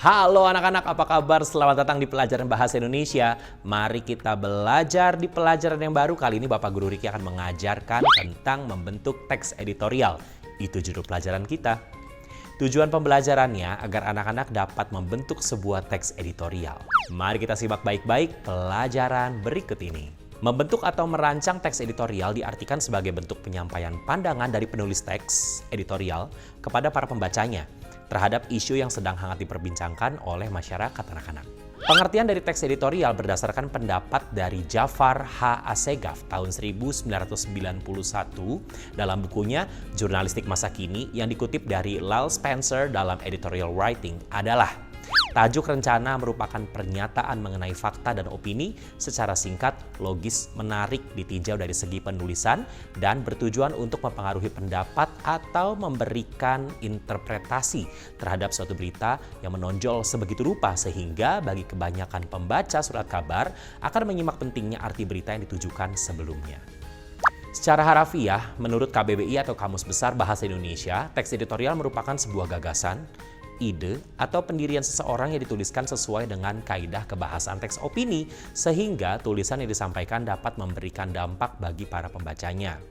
Halo anak-anak, apa kabar? Selamat datang di pelajaran Bahasa Indonesia. Mari kita belajar di pelajaran yang baru. Kali ini Bapak Guru Riki akan mengajarkan tentang membentuk teks editorial. Itu judul pelajaran kita. Tujuan pembelajarannya agar anak-anak dapat membentuk sebuah teks editorial. Mari kita simak baik-baik pelajaran berikut ini. Membentuk atau merancang teks editorial diartikan sebagai bentuk penyampaian pandangan dari penulis teks editorial kepada para pembacanya terhadap isu yang sedang hangat diperbincangkan oleh masyarakat anak-anak. Pengertian dari teks editorial berdasarkan pendapat dari Jafar H. Assegaf tahun 1991 dalam bukunya Jurnalistik Masa Kini yang dikutip dari Lyle Spencer dalam editorial writing adalah tajuk rencana merupakan pernyataan mengenai fakta dan opini secara singkat, logis, menarik, ditinjau dari segi penulisan, dan bertujuan untuk mempengaruhi pendapat atau memberikan interpretasi terhadap suatu berita yang menonjol sebegitu rupa sehingga bagi kebanyakan pembaca surat kabar akan menyimak pentingnya arti berita yang ditujukan sebelumnya. Secara harafiah, menurut KBBI atau Kamus Besar Bahasa Indonesia, teks editorial merupakan sebuah gagasan, ide, atau pendirian seseorang yang dituliskan sesuai dengan kaidah kebahasaan teks opini, sehingga tulisan yang disampaikan dapat memberikan dampak bagi para pembacanya.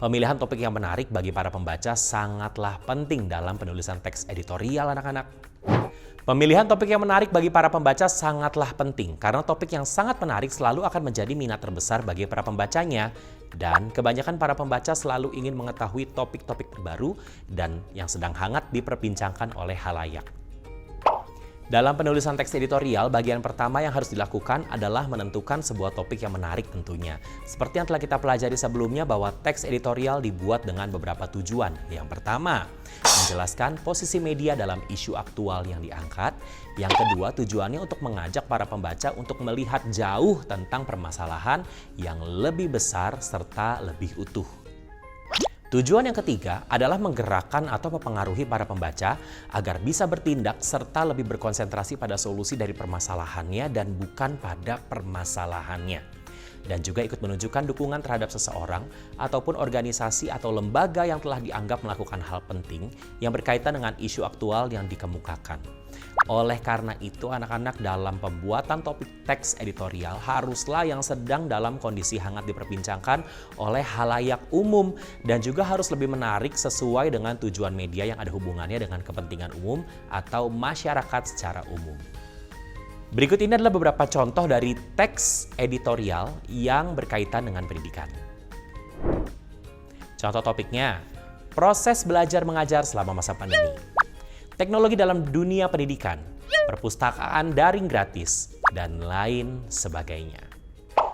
Pemilihan topik yang menarik bagi para pembaca sangatlah penting dalam penulisan teks editorial anak-anak. Pemilihan topik yang menarik bagi para pembaca sangatlah penting karena topik yang sangat menarik selalu akan menjadi minat terbesar bagi para pembacanya dan kebanyakan para pembaca selalu ingin mengetahui topik-topik terbaru dan yang sedang hangat diperbincangkan oleh halayak. Dalam penulisan teks editorial, bagian pertama yang harus dilakukan adalah menentukan sebuah topik yang menarik tentunya. Seperti yang telah kita pelajari sebelumnya bahwa teks editorial dibuat dengan beberapa tujuan. Yang pertama, menjelaskan posisi media dalam isu aktual yang diangkat. Yang kedua, tujuannya untuk mengajak para pembaca untuk melihat jauh tentang permasalahan yang lebih besar serta lebih utuh. Tujuan yang ketiga adalah menggerakkan atau mempengaruhi para pembaca agar bisa bertindak serta lebih berkonsentrasi pada solusi dari permasalahannya dan bukan pada permasalahannya. Dan juga ikut menunjukkan dukungan terhadap seseorang ataupun organisasi atau lembaga yang telah dianggap melakukan hal penting yang berkaitan dengan isu aktual yang dikemukakan. Oleh karena itu, anak-anak dalam pembuatan topik teks editorial haruslah yang sedang dalam kondisi hangat diperbincangkan oleh halayak umum dan juga harus lebih menarik sesuai dengan tujuan media yang ada hubungannya dengan kepentingan umum atau masyarakat secara umum. Berikut ini adalah beberapa contoh dari teks editorial yang berkaitan dengan pendidikan. Contoh topiknya, proses belajar mengajar selama masa pandemi. Teknologi dalam dunia pendidikan, perpustakaan daring gratis, dan lain sebagainya.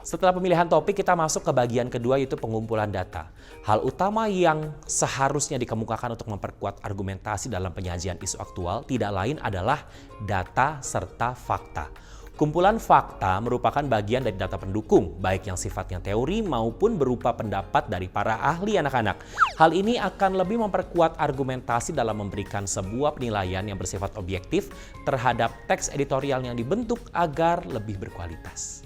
Setelah pemilihan topik, kita masuk ke bagian kedua yaitu pengumpulan data. Hal utama yang seharusnya dikemukakan untuk memperkuat argumentasi dalam penyajian isu aktual tidak lain adalah data serta fakta. Kumpulan fakta merupakan bagian dari data pendukung, baik yang sifatnya teori maupun berupa pendapat dari para ahli anak-anak. Hal ini akan lebih memperkuat argumentasi dalam memberikan sebuah penilaian yang bersifat objektif terhadap teks editorial yang dibentuk agar lebih berkualitas.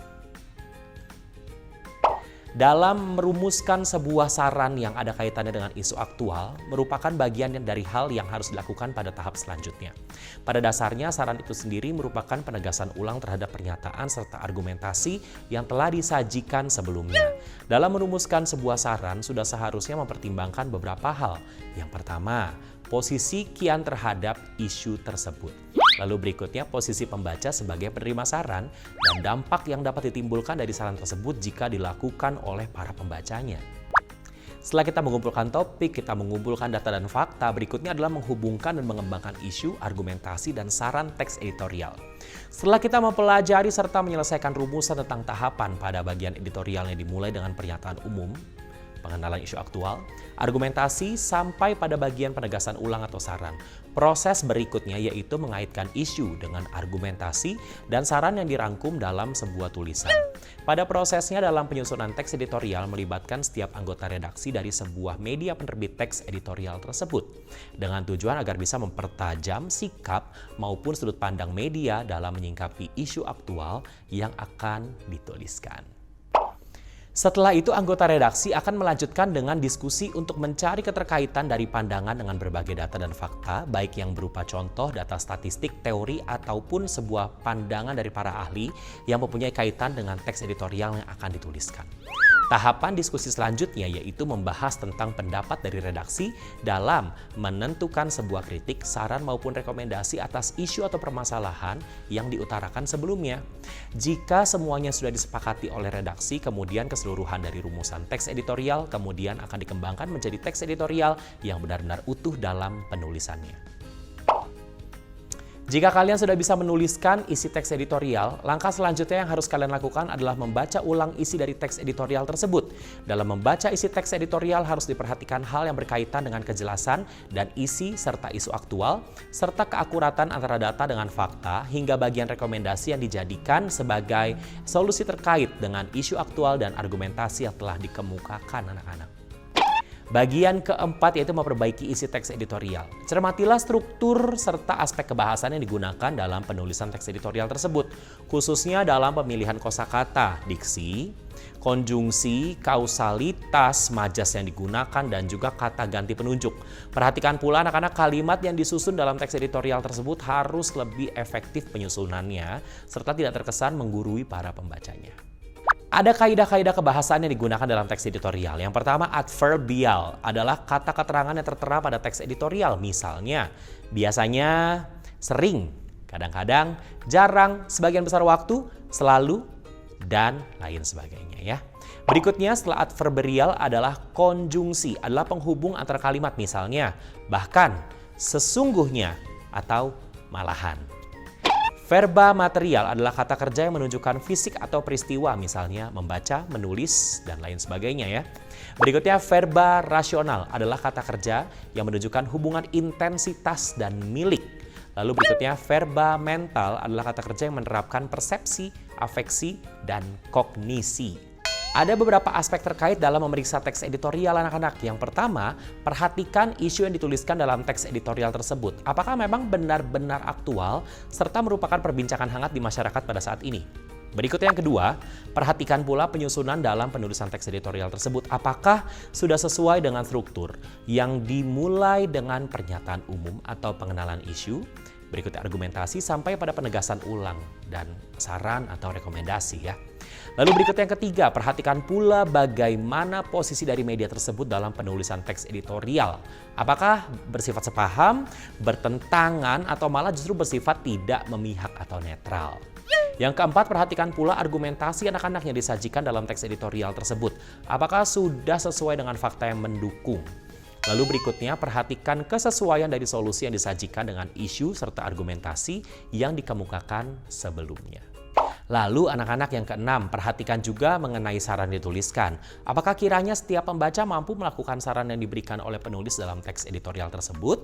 Dalam merumuskan sebuah saran yang ada kaitannya dengan isu aktual merupakan bagian dari hal yang harus dilakukan pada tahap selanjutnya. Pada dasarnya, saran itu sendiri merupakan penegasan ulang terhadap pernyataan serta argumentasi yang telah disajikan sebelumnya. Dalam merumuskan sebuah saran, sudah seharusnya mempertimbangkan beberapa hal. Yang pertama, posisi kian terhadap isu tersebut. Lalu berikutnya posisi pembaca sebagai penerima saran dan dampak yang dapat ditimbulkan dari saran tersebut jika dilakukan oleh para pembacanya. Setelah kita mengumpulkan topik, kita mengumpulkan data dan fakta, berikutnya adalah menghubungkan dan mengembangkan isu, argumentasi, dan saran teks editorial. Setelah kita mempelajari serta menyelesaikan rumusan tentang tahapan pada bagian editorial yang dimulai dengan pernyataan umum, pengenalan isu aktual, argumentasi, sampai pada bagian penegasan ulang atau saran. Proses berikutnya yaitu mengaitkan isu dengan argumentasi dan saran yang dirangkum dalam sebuah tulisan. Pada prosesnya dalam penyusunan teks editorial melibatkan setiap anggota redaksi dari sebuah media penerbit teks editorial tersebut, dengan tujuan agar bisa mempertajam sikap maupun sudut pandang media dalam menyingkapi isu aktual yang akan dituliskan. Setelah itu, anggota redaksi akan melanjutkan dengan diskusi untuk mencari keterkaitan dari pandangan dengan berbagai data dan fakta, baik yang berupa contoh, data statistik, teori, ataupun sebuah pandangan dari para ahli yang mempunyai kaitan dengan teks editorial yang akan dituliskan. Tahapan diskusi selanjutnya yaitu membahas tentang pendapat dari redaksi dalam menentukan sebuah kritik, saran maupun rekomendasi atas isu atau permasalahan yang diutarakan sebelumnya. Jika semuanya sudah disepakati oleh redaksi, kemudian keseluruhan dari rumusan teks editorial kemudian akan dikembangkan menjadi teks editorial yang benar-benar utuh dalam penulisannya. Jika kalian sudah bisa menuliskan isi teks editorial, langkah selanjutnya yang harus kalian lakukan adalah membaca ulang isi dari teks editorial tersebut. Dalam membaca isi teks editorial harus diperhatikan hal yang berkaitan dengan kejelasan dan isi serta isu aktual, serta keakuratan antara data dengan fakta, hingga bagian rekomendasi yang dijadikan sebagai solusi terkait dengan isu aktual dan argumentasi yang telah dikemukakan anak-anak. Bagian keempat yaitu memperbaiki isi teks editorial. Cermatilah struktur serta aspek kebahasan yang digunakan dalam penulisan teks editorial tersebut, khususnya dalam pemilihan kosakata, diksi, konjungsi, kausalitas, majas yang digunakan, dan juga kata ganti penunjuk. Perhatikan pula anak-anak kalimat yang disusun dalam teks editorial tersebut harus lebih efektif penyusunannya, serta tidak terkesan menggurui para pembacanya. Ada kaidah-kaidah kebahasan yang digunakan dalam teks editorial. Yang pertama, adverbial adalah kata keterangan yang tertera pada teks editorial. Misalnya, biasanya, sering, kadang-kadang, jarang, sebagian besar waktu, selalu, dan lain sebagainya ya. Berikutnya setelah adverbial adalah konjungsi, adalah penghubung antara kalimat, misalnya, bahkan, sesungguhnya, atau malahan. Verba material adalah kata kerja yang menunjukkan fisik atau peristiwa, misalnya membaca, menulis, dan lain sebagainya ya. Berikutnya verba rasional adalah kata kerja yang menunjukkan hubungan intensitas dan milik. Lalu berikutnya verba mental adalah kata kerja yang menerapkan persepsi, afeksi, dan kognisi. Ada beberapa aspek terkait dalam memeriksa teks editorial anak-anak. Yang pertama, perhatikan isu yang dituliskan dalam teks editorial tersebut. Apakah memang benar-benar aktual serta merupakan perbincangan hangat di masyarakat pada saat ini? Berikutnya yang kedua, perhatikan pula penyusunan dalam penulisan teks editorial tersebut. Apakah sudah sesuai dengan struktur yang dimulai dengan pernyataan umum atau pengenalan isu, berikutnya argumentasi sampai pada penegasan ulang dan saran atau rekomendasi ya. Lalu berikutnya yang ketiga, perhatikan pula bagaimana posisi dari media tersebut dalam penulisan teks editorial. Apakah bersifat sepaham, bertentangan, atau malah justru bersifat tidak memihak atau netral. Yang keempat, perhatikan pula argumentasi anak-anak yang disajikan dalam teks editorial tersebut. Apakah sudah sesuai dengan fakta yang mendukung? Lalu berikutnya, perhatikan kesesuaian dari solusi yang disajikan dengan isu serta argumentasi yang dikemukakan sebelumnya. Lalu anak-anak yang keenam, perhatikan juga mengenai saran dituliskan. Apakah kiranya setiap pembaca mampu melakukan saran yang diberikan oleh penulis dalam teks editorial tersebut?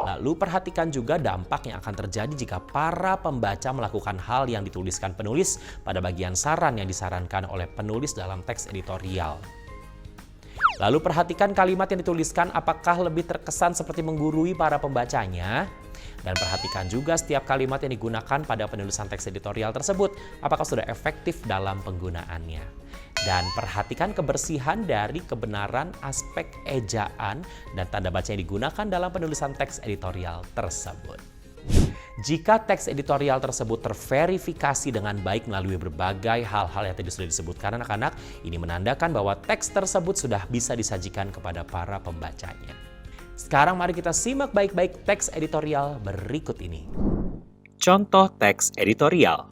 Lalu perhatikan juga dampak yang akan terjadi jika para pembaca melakukan hal yang dituliskan penulis pada bagian saran yang disarankan oleh penulis dalam teks editorial. Lalu perhatikan kalimat yang dituliskan apakah lebih terkesan seperti menggurui para pembacanya. Dan perhatikan juga setiap kalimat yang digunakan pada penulisan teks editorial tersebut, apakah sudah efektif dalam penggunaannya. Dan perhatikan kebersihan dari kebenaran aspek ejaan dan tanda baca yang digunakan dalam penulisan teks editorial tersebut. Jika teks editorial tersebut terverifikasi dengan baik melalui berbagai hal-hal yang tadi sudah disebutkan anak-anak, ini menandakan bahwa teks tersebut sudah bisa disajikan kepada para pembacanya. Sekarang mari kita simak baik-baik teks editorial berikut ini. Contoh teks editorial.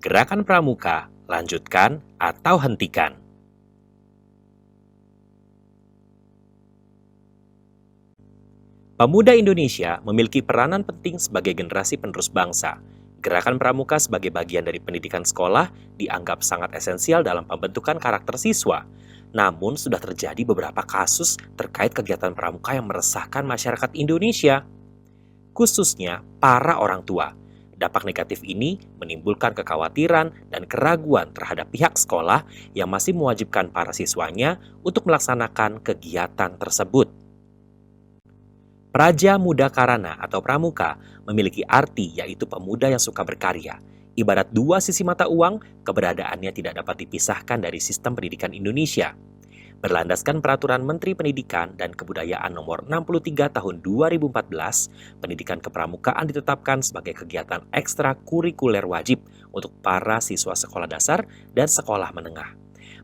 Gerakan Pramuka, lanjutkan atau hentikan. Pemuda Indonesia memiliki peranan penting sebagai generasi penerus bangsa. Gerakan Pramuka sebagai bagian dari pendidikan sekolah dianggap sangat esensial dalam pembentukan karakter siswa. Namun sudah terjadi beberapa kasus terkait kegiatan pramuka yang meresahkan masyarakat Indonesia, khususnya para orang tua. Dampak negatif ini menimbulkan kekhawatiran dan keraguan terhadap pihak sekolah yang masih mewajibkan para siswanya untuk melaksanakan kegiatan tersebut. Praja Muda Karana atau Pramuka memiliki arti yaitu pemuda yang suka berkarya. Ibarat dua sisi mata uang, keberadaannya tidak dapat dipisahkan dari sistem pendidikan Indonesia. Berlandaskan Peraturan Menteri Pendidikan dan Kebudayaan Nomor 63 Tahun 2014, pendidikan kepramukaan ditetapkan sebagai kegiatan ekstrakurikuler wajib untuk para siswa sekolah dasar dan sekolah menengah.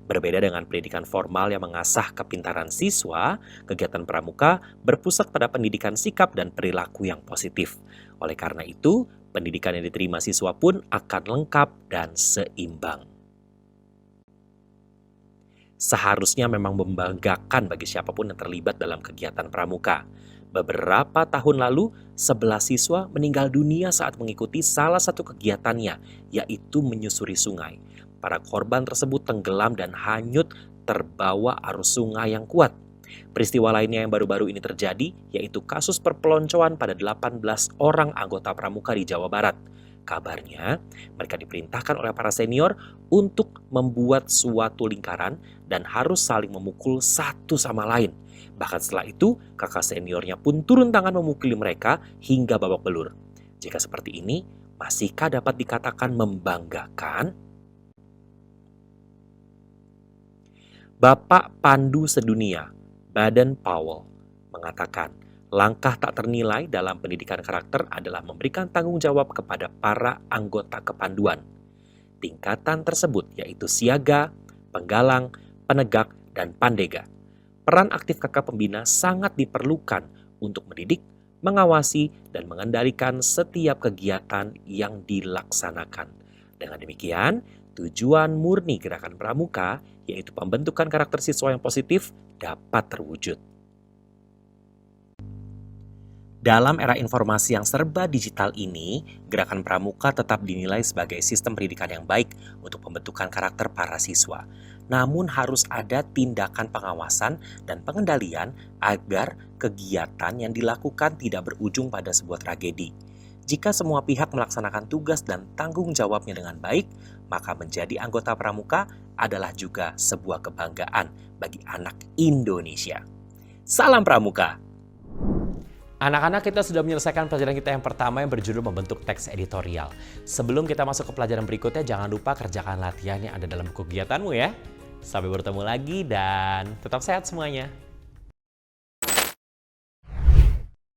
Berbeda dengan pendidikan formal yang mengasah kepintaran siswa, kegiatan pramuka berpusat pada pendidikan sikap dan perilaku yang positif. Oleh karena itu, pendidikan yang diterima siswa pun akan lengkap dan seimbang. Seharusnya memang membanggakan bagi siapapun yang terlibat dalam kegiatan pramuka. Beberapa tahun lalu, 11 siswa meninggal dunia saat mengikuti salah satu kegiatannya, yaitu menyusuri sungai. Para korban tersebut tenggelam dan hanyut terbawa arus sungai yang kuat. Peristiwa lainnya yang baru-baru ini terjadi, yaitu kasus perpeloncoan pada 18 orang anggota pramuka di Jawa Barat. Kabarnya, mereka diperintahkan oleh para senior untuk membuat suatu lingkaran dan harus saling memukul satu sama lain. Bahkan setelah itu, kakak seniornya pun turun tangan memukuli mereka hingga babak belur. Jika seperti ini, masihkah dapat dikatakan membanggakan? Bapak Pandu Sedunia, Baden Powell, mengatakan, langkah tak ternilai dalam pendidikan karakter adalah memberikan tanggung jawab kepada para anggota kepanduan. Tingkatan tersebut yaitu siaga, penggalang, penegak, dan pandega. Peran aktif kakak pembina sangat diperlukan untuk mendidik, mengawasi, dan mengendalikan setiap kegiatan yang dilaksanakan. Dengan demikian, tujuan murni gerakan pramuka, yaitu pembentukan karakter siswa yang positif, dapat terwujud. Dalam era informasi yang serba digital ini, gerakan pramuka tetap dinilai sebagai sistem pendidikan yang baik untuk pembentukan karakter para siswa. Namun harus ada tindakan pengawasan dan pengendalian agar kegiatan yang dilakukan tidak berujung pada sebuah tragedi. Jika semua pihak melaksanakan tugas dan tanggung jawabnya dengan baik, maka menjadi anggota pramuka adalah juga sebuah kebanggaan bagi anak Indonesia. Salam Pramuka! Anak-anak, kita sudah menyelesaikan pelajaran kita yang pertama yang berjudul membentuk teks editorial. Sebelum kita masuk ke pelajaran berikutnya, jangan lupa kerjakan latihan yang ada dalam buku kegiatanmu ya. Sampai bertemu lagi dan tetap sehat semuanya.